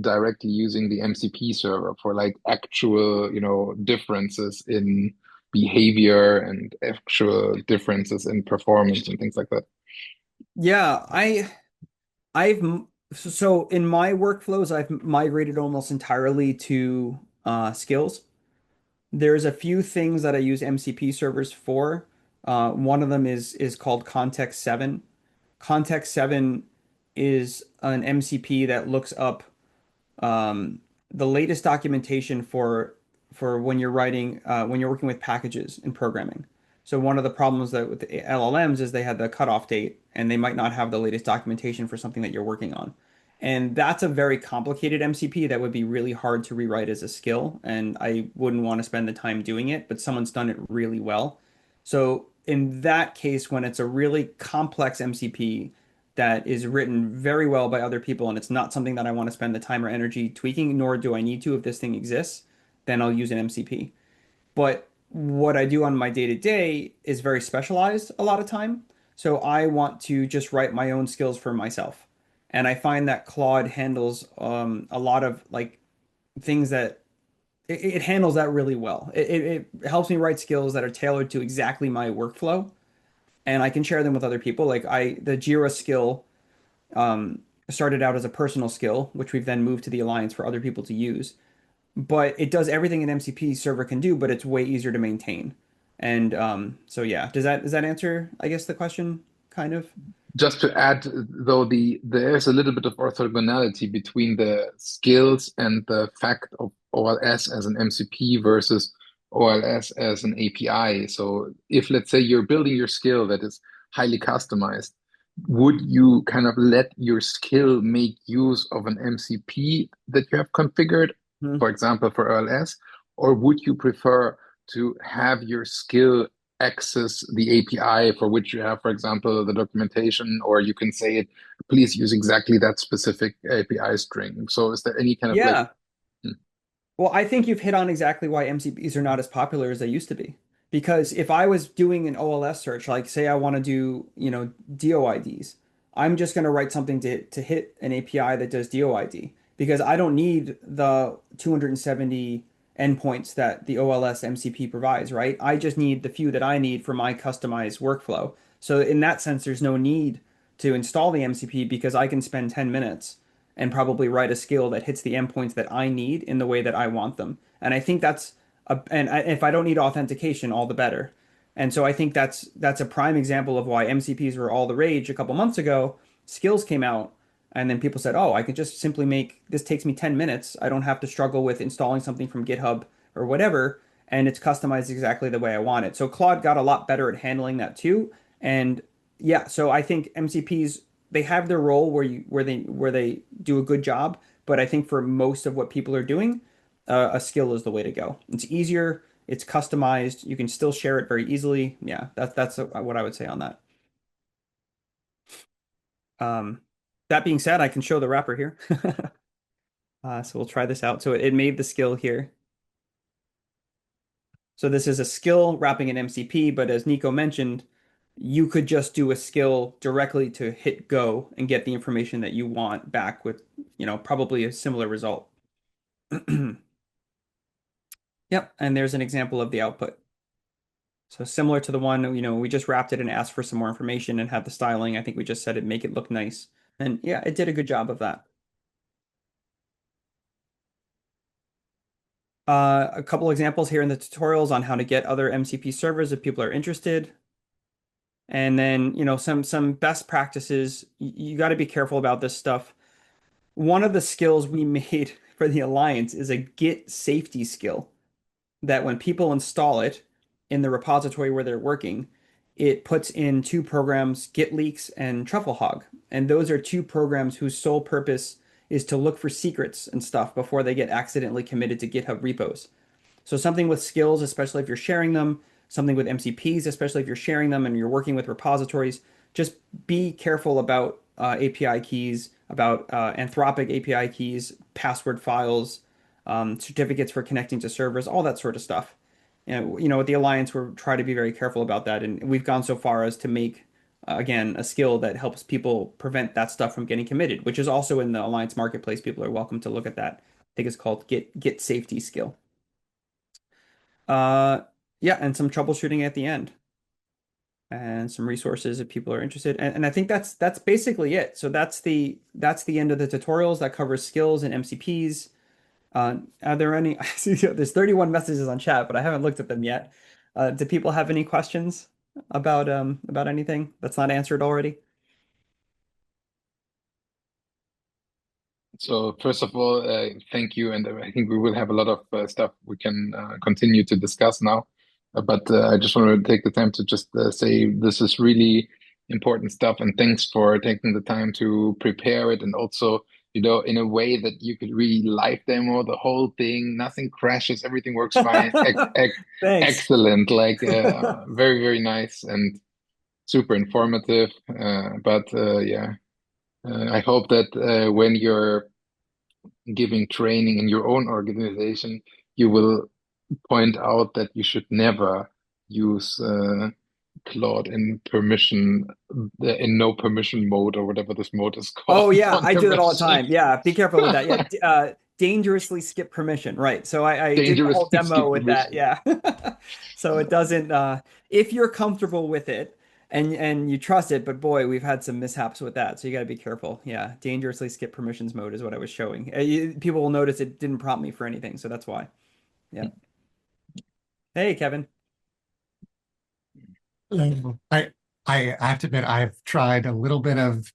directly using the MCP server for like actual, differences in behavior and actual differences in performance and things like that? Yeah, I've so in my workflows, I've migrated almost entirely to skills. There's a few things that I use MCP servers for. One of them is called Context 7. Context 7 is an MCP that looks up um, the latest documentation for when you're working with packages in programming. So one of the problems that with the LLMs is they had the cutoff date and they might not have the latest documentation for something that you're working on. And that's a very complicated MCP that would be really hard to rewrite as a skill, and I wouldn't want to spend the time doing it, but someone's done it really well. So in that case, when it's a really complex MCP that is written very well by other people and it's not something that I want to spend the time or energy tweaking, nor do I need to if this thing exists, then I'll use an MCP. But what I do on my day to day is very specialized a lot of time. So I want to just write my own skills for myself. And I find that Claude handles a lot of like things that it handles that really well. It helps me write skills that are tailored to exactly my workflow, and I can share them with other people. The Jira skill um, started out as a personal skill, which we've then moved to the Alliance for other people to use. But it does everything an MCP server can do, but it's way easier to maintain. And so yeah, does that answer, I guess, the question kind of? Just to add, though, there's a little bit of orthogonality between the skills and the fact of OLS as an MCP versus OLS as an API. So if, let's say, you're building your skill that is highly customized, would you kind of let your skill make use of an MCP that you have configured, Hmm. for example, for OLS, or would you prefer to have your skill access the API for which you have, for example, the documentation, or you can say it, please use exactly that specific API string. So is there any kind of like, Yeah. Well, I think you've hit on exactly why MCPs are not as popular as they used to be. Because if I was doing an OLS search, like say I want to do, DOIDs, I'm just going to write something to hit an API that does DOID because I don't need the 270 endpoints that the OLS MCP provides, right? I just need the few that I need for my customized workflow. So in that sense, there's no need to install the MCP because I can spend 10 minutes and probably write a skill that hits the endpoints that I need in the way that I want them. And I think if I don't need authentication, all the better. And so I think that's a prime example of why MCPs were all the rage a couple months ago. Skills came out, and then people said, "Oh, I can just simply make this takes me 10 minutes. I don't have to struggle with installing something from GitHub or whatever." and it's customized exactly the way I want it. So Claude got a lot better at handling that too. And yeah, so I think MCPs, they have their role where they do a good job, but I think for most of what people are doing, a skill is the way to go. It's easier, it's customized, you can still share it very easily. Yeah, that's what I would say on that. Um, that being said, I can show the wrapper here. So we'll try this out. So it made the skill here. So this is a skill wrapping an MCP, but as Nico mentioned, you could just do a skill directly to hit go and get the information that you want back with, probably a similar result. Yep, and there's an example of the output. So similar to the one, we just wrapped it and asked for some more information and had the styling. I think we just said it make it look nice. And yeah, it did a good job of that. A couple examples here in the tutorials on how to get other MCP servers if people are interested. And then, some best practices. You got to be careful about this stuff. One of the skills we made for the Alliance is a Git safety skill that when people install it in the repository where they're working, it puts in two programs, Git leaks and Trufflehog. And those are two programs whose sole purpose is to look for secrets and stuff before they get accidentally committed to GitHub repos. So something with skills, especially if you're sharing them, something with MCPs, especially if you're sharing them and you're working with repositories, just be careful about API keys, about Anthropic API keys, password files, certificates for connecting to servers, all that sort of stuff. And with the Alliance, we're trying to be very careful about that, and we've gone so far as to make again a skill that helps people prevent that stuff from getting committed, which is also in the Alliance marketplace. People are welcome to look at that. I think it's called Git safety skill. Uh, yeah, and some troubleshooting at the end, and some resources if people are interested. And I think that's basically it. So that's the end of the tutorials. That covers skills and MCPs. Are there any? I see there's 31 messages on chat, but I haven't looked at them yet. Do people have any questions about anything that's not answered already? So first of all, thank you, and I think we will have a lot of stuff we can continue to discuss now. But I just want to take the time to just say this is really important stuff, and thanks for taking the time to prepare it, and also, in a way that you could really live demo the whole thing. Nothing crashes, everything works fine. Thanks. Excellent, like very, very nice and super informative. But yeah, I hope that when you're giving training in your own organization, you will point out that you should never use Claude in no permission mode or whatever this mode is called Oh yeah, on I your do that all the machine. time. Yeah, be careful with that. Yeah, dangerously skip permission. Right. So I did the whole Dangerously demo skip with that. permission. Yeah. So it doesn't. If you're comfortable with it and you trust it, but boy, we've had some mishaps with that. So you got to be careful. Yeah, dangerously skip permissions mode is what I was showing. People will notice it didn't prompt me for anything, so that's why. Yeah. Hey, Kevin. I I have to admit I've tried a little bit of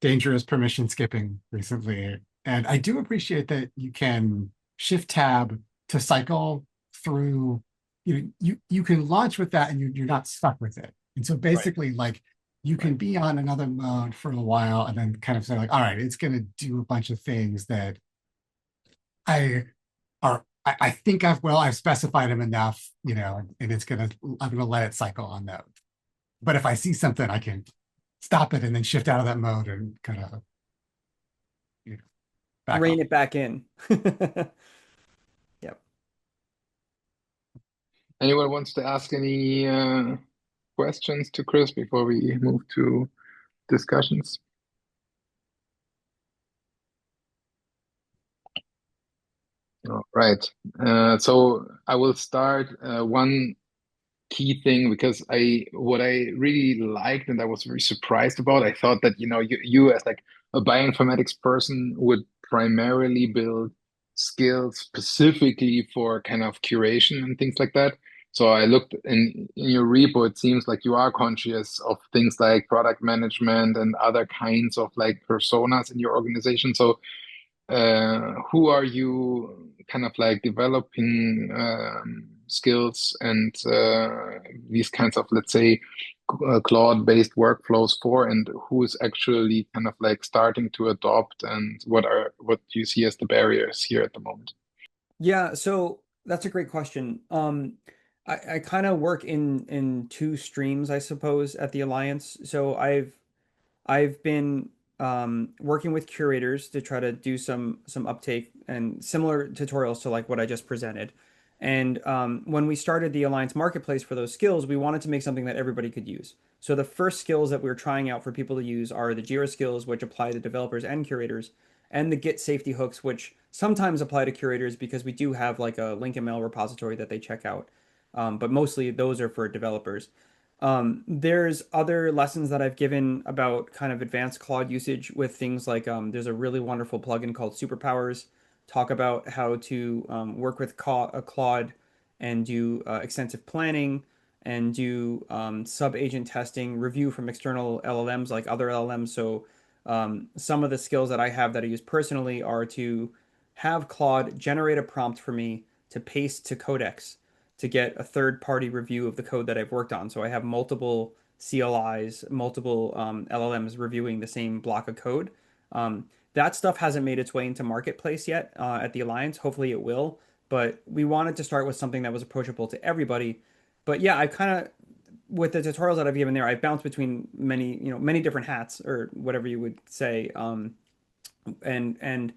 dangerous permission skipping recently, and I do appreciate that you can shift tab to cycle through. You can launch with that, and you're not stuck with it. And so Right. basically, like you can Right. be on another mode for a while, and then kind of say like, all right, it's going to do a bunch of things that I I think I've specified them enough, and I'm gonna let it cycle on those. But if I see something, I can stop it and then shift out of that mode and kind of back Rein off. it back in. Yep. Anyone wants to ask any questions to Chris before we move to discussions? All right. So I will start one key thing because I what I really liked and I was very surprised about. I thought that you as like a bioinformatics person would primarily build skills specifically for kind of curation and things like that. So I looked in your repo, it seems like you are conscious of things like product management and other kinds of like personas in your organization. So who are you kind of like developing? skills and these kinds of, let's say, Claude-based workflows for, and who is actually kind of like starting to adopt, and what do you see as the barriers here at the moment? Yeah, so that's a great question. I kind of work in two streams, I suppose, at the Alliance. So I've been working with curators to try to do some uptake and similar tutorials to like what I just presented. And when we started the Alliance Marketplace for those skills, we wanted to make something that everybody could use. So the first skills that we were trying out for people to use are the Jira skills, which apply to developers and curators, and the Git safety hooks, which sometimes apply to curators because we do have like a link ML repository that they check out. But mostly those are for developers. There's other lessons that I've given about kind of advanced Claude usage with things like there's a really wonderful plugin called Superpowers. Talk about how to work with Claude and do extensive planning and do sub-agent testing, review from external LLMs like other LLMs. So some of the skills that I have that I use personally are to have Claude generate a prompt for me to paste to Codex to get a third party review of the code that I've worked on. So I have multiple CLIs, multiple LLMs reviewing the same block of code. That stuff hasn't made its way into Marketplace yet at the Alliance. Hopefully it will. But we wanted to start with something that was approachable to everybody. But yeah, I kind of, with the tutorials that I've given there, I bounced between many different hats or whatever you would say. And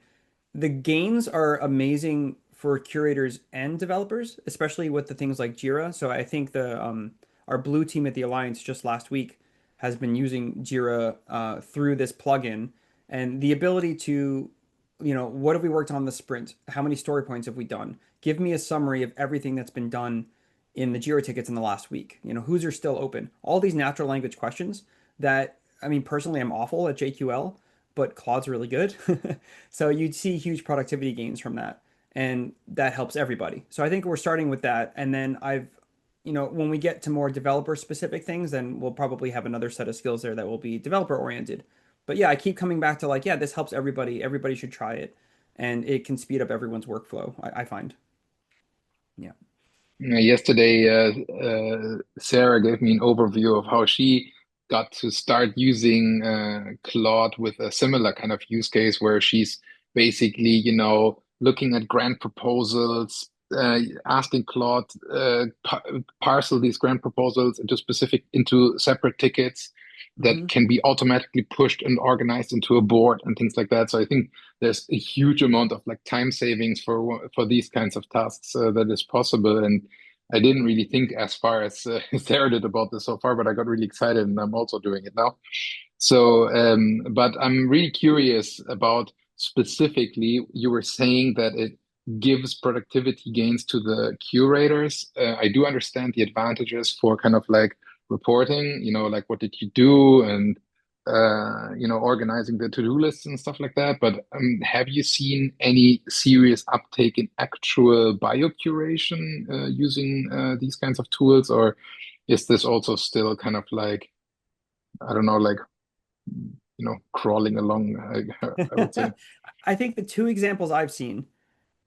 the gains are amazing for curators and developers, especially with the things like Jira. So I think the our blue team at the Alliance just last week has been using Jira through this plugin, and the ability to, what have we worked on the sprint? How many story points have we done? Give me a summary of everything that's been done in the Jira tickets in the last week. Whose are still open? All these natural language questions that, I mean, personally, I'm awful at JQL, but Claude's really good. So you'd see huge productivity gains from that. And that helps everybody. So I think we're starting with that. And then when we get to more developer specific things, then we'll probably have another set of skills there that will be developer oriented. But yeah, I keep coming back to like, yeah, this helps everybody. Everybody should try it. And it can speed up everyone's workflow, I find. Yeah. Yesterday, Sarah gave me an overview of how she got to start using Claude with a similar kind of use case where she's basically, looking at grant proposals, asking Claude parcel these grant proposals into separate tickets that Hmm. can be automatically pushed and organized into a board and things like that. So I think there's a huge amount of like time savings for these kinds of tasks that is possible. And I didn't really think as far as Sarah did about this so far, but I got really excited and I'm also doing it now. So, but I'm really curious about specifically, you were saying that it gives productivity gains to the curators. I do understand the advantages for kind of like reporting, like what did you do and organizing the to-do lists and stuff like that. But have you seen any serious uptake in actual biocuration using these kinds of tools, or is this also still kind of like, I don't know, like crawling along, I would say. I think the two examples I've seen,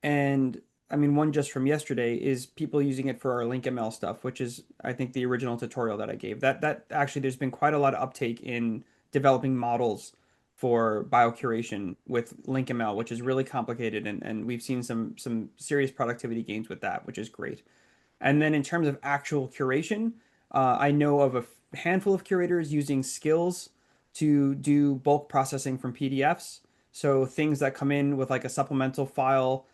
and I mean, one just from yesterday is people using it for our link ML stuff, which is, I think, the original tutorial that I gave. That actually, there's been quite a lot of uptake in developing models for biocuration with link ML, which is really complicated, and we've seen some serious productivity gains with that, which is great. And then in terms of actual curation, I know of a handful of curators using skills to do bulk processing from PDFs. So things that come in with like a supplemental file,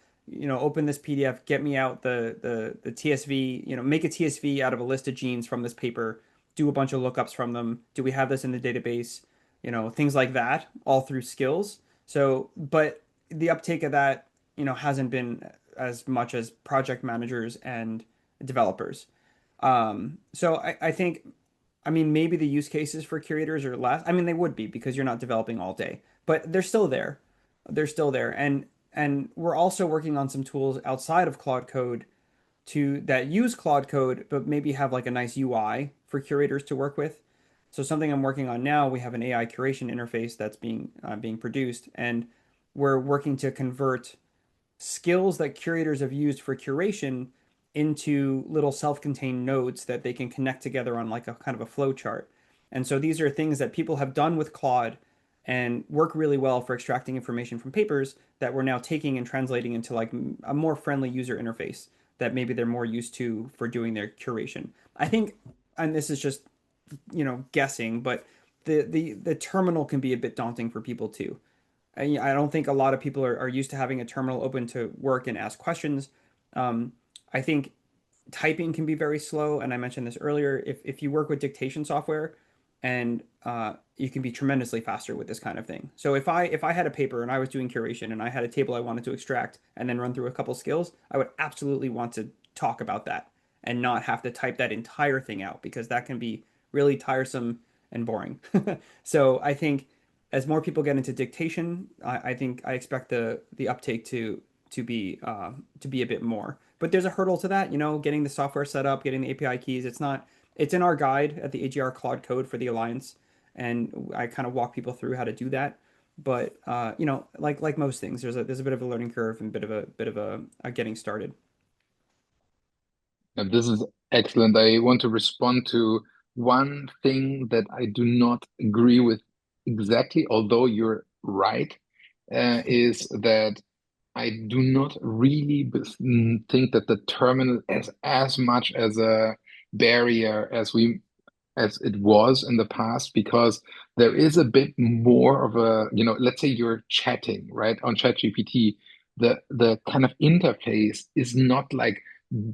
open this PDF, get me out the TSV, make a TSV out of a list of genes from this paper, do a bunch of lookups from them. Do we have this in the database? Things like that, all through skills. So, but the uptake of that, hasn't been as much as project managers and developers. So I think, I mean, maybe the use cases for curators are less. I mean, they would be because you're not developing all day, but they're still there. They're still there. And we're also working on some tools outside of Claude Code to that use Claude Code, but maybe have like a nice UI for curators to work with. So something I'm working on now, we have an AI curation interface that's being produced, and we're working to convert skills that curators have used for curation into little self-contained nodes that they can connect together on like a kind of a flow chart. And so these are things that people have done with Claude and work really well for extracting information from papers that we're now taking and translating into like a more friendly user interface that maybe they're more used to for doing their curation. I think, and this is just, guessing, but the terminal can be a bit daunting for people too. I don't think a lot of people are used to having a terminal open to work and ask questions. I think typing can be very slow, and I mentioned this earlier. If you work with dictation software, and you can be tremendously faster with this kind of thing. So if I had a paper and I was doing curation and I had a table I wanted to extract and then run through a couple skills, I would absolutely want to talk about that and not have to type that entire thing out because that can be really tiresome and boring. So I think as more people get into dictation, I think I expect the uptake to be a bit more. But there's a hurdle to that, getting the software set up, getting the API keys. It's in our guide at the AGR Claude code for the Alliance, and I kind of walk people through how to do that. But like most things, there's a bit of a learning curve and a getting started. And this is excellent. I want to respond to one thing that I do not agree with exactly, although you're right, is that I do not really think that the terminal is as much as a barrier as it was in the past because there is a bit more of a, let's say you're chatting, right, on ChatGPT. The kind of interface is not like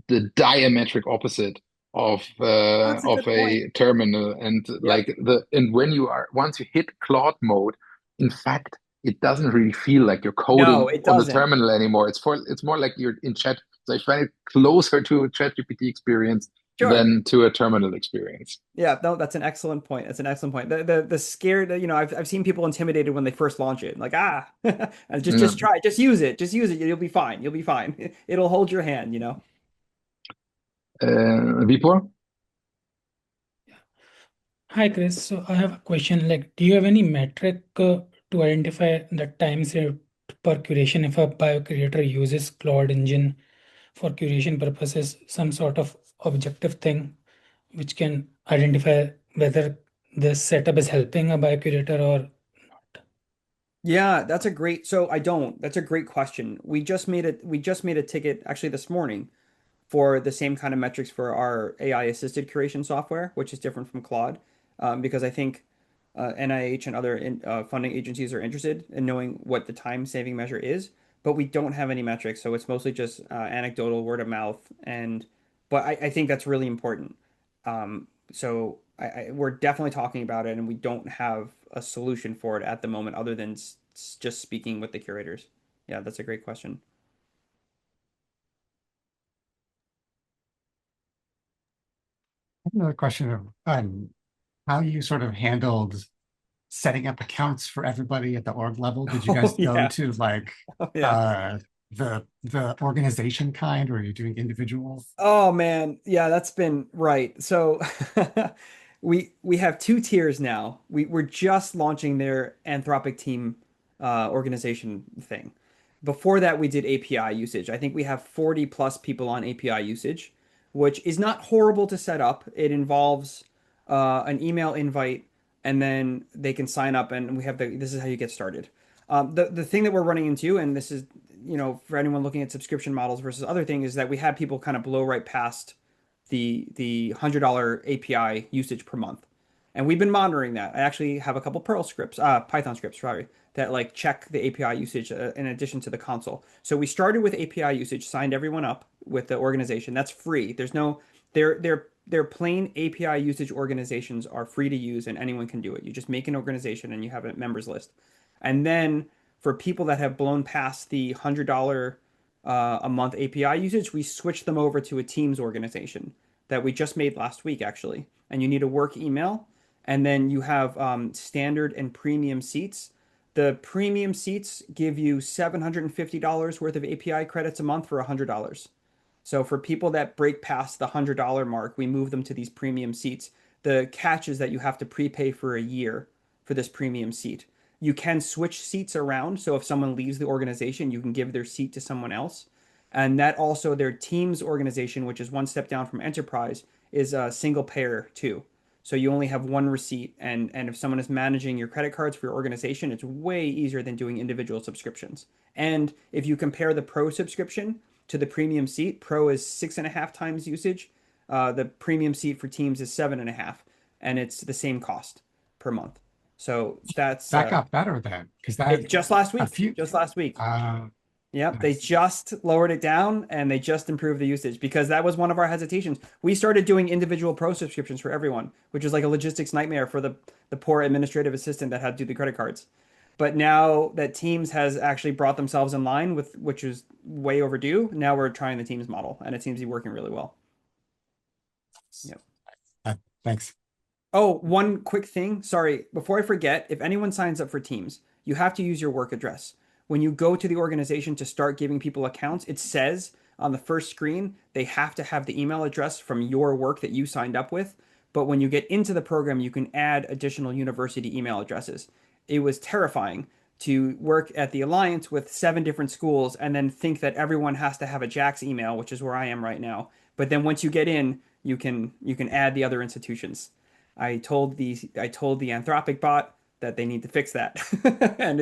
the diametric opposite That's a of good point. a terminal. And Yep. when you are once you hit Claude mode, in fact, it doesn't really feel like you're No, coding it on the doesn't. terminal anymore. It's more like you're in chat. So I find it closer to a ChatGPT experience Sure. than to a terminal experience. Yeah, no, that's an excellent point. That's an excellent point. The scared, I've seen people intimidated when they first launch it. Like, and Yeah. just try it, just use it. You'll be fine. You'll be fine. It'll hold your hand. Vipor? Hi Chris, so I have a question. Like, do you have any metric to identify the time saved per curation if a bio-creator uses Claude engine for curation purposes, some sort of objective thing which can identify whether the setup is helping a bio-creator or not? Yeah, that's a great. So I don't. That's a great question. We just made a ticket actually this morning for the same kind of metrics for our AI assisted curation software, which is different from Claude, because I think NIH and other funding agencies are interested in knowing what the time saving measure is, but we don't have any metrics, so it's mostly just anecdotal word of mouth. But I think that's really important. So we're definitely talking about it, and we don't have a solution for it at the moment, other than just speaking with the curators. Yeah, that's a great question. Another question of how you sort of handled setting up accounts for everybody at the org level. Did you Oh guys go yeah, to like oh yeah. uh the organization kind, or are you doing individual? Oh man, yeah, that's been right. So we have two tiers now. We're just launching their Anthropic team organization thing. Before that, we did API usage. I think we have 40 plus people on API usage, which is not horrible to set up. It involves an email invite, and then they can sign up, and we have this is how you get started. The thing that we're running into, and this is for anyone looking at subscription models versus other things, is that we have people kind of blow right past the $100 API usage per month, and we've been monitoring that. I actually have a couple Perl scripts, Python scripts, sorry, that like check the API usage in addition to the console. So we started with API usage, signed everyone up with the organization. That's free. There's no their plain API usage organizations are free to use and anyone can do it. You just make an organization and you have a members list. And then for people that have blown past the $100 a month API usage, we switch them over to a Teams organization that we just made last week, actually. And you need a work email, and then you have standard and premium seats. The premium seats give you $750 worth of API credits a month for $100. So for people that break past the $100 mark, we move them to these premium seats. The catch is that you have to prepay for a year for this premium seat. You can switch seats around. So if someone leaves the organization, you can give their seat to someone else. And that also their teams organization, which is one step down from enterprise, is a single payer too. So you only have one receipt, and if someone is managing your credit cards for your organization, it's way easier than doing individual subscriptions. And if you compare the pro subscription to the premium seat, pro is 6.5 times usage. The premium seat for teams is 7.5, and it's the same cost per month. So that's That got better then, because that it just last a week. few Just last week. Yep, they nice. just lowered it down and they just improved the usage because that was one of our hesitations. We started doing individual pro subscriptions for everyone, which is like a logistics nightmare for the poor administrative assistant that had to do the credit cards. But now that Teams has actually brought themselves in line with, which is way overdue, now we're trying the Teams model and it seems to be working really well. Yep. Thanks. Oh, one quick thing. Sorry, before I forget, if anyone signs up for Teams, you have to use your work address. When you go to the organization to start giving people accounts, it says on the first screen they have to have the email address from your work that you signed up with. But when you get into the program, you can add additional university email addresses. It was terrifying to work at the Alliance with 7 different schools and then think that everyone has to have a Jax email, which is where I am right now. But then once you get in, you can add the other institutions. I told the Anthropic bot that they need to fix that. And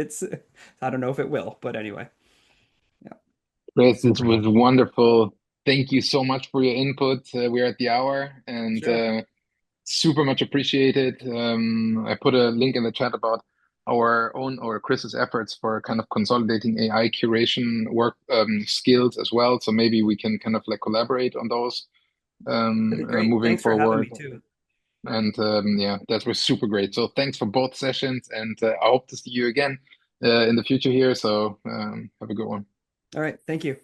I don't know if it will, but anyway. Yeah. Chris, this was wonderful. Thank you so much for your input. We're at the hour and Sure. super much appreciated. I put a link in the chat about our own or Chris's efforts for kind of consolidating AI curation work skills as well. So maybe we can kind of like collaborate on those That'd be great. moving Thanks for having forward. me too. And yeah, that was super great. So thanks for both sessions, and I hope to see you again in the future here. So have a good one. All right. Thank you.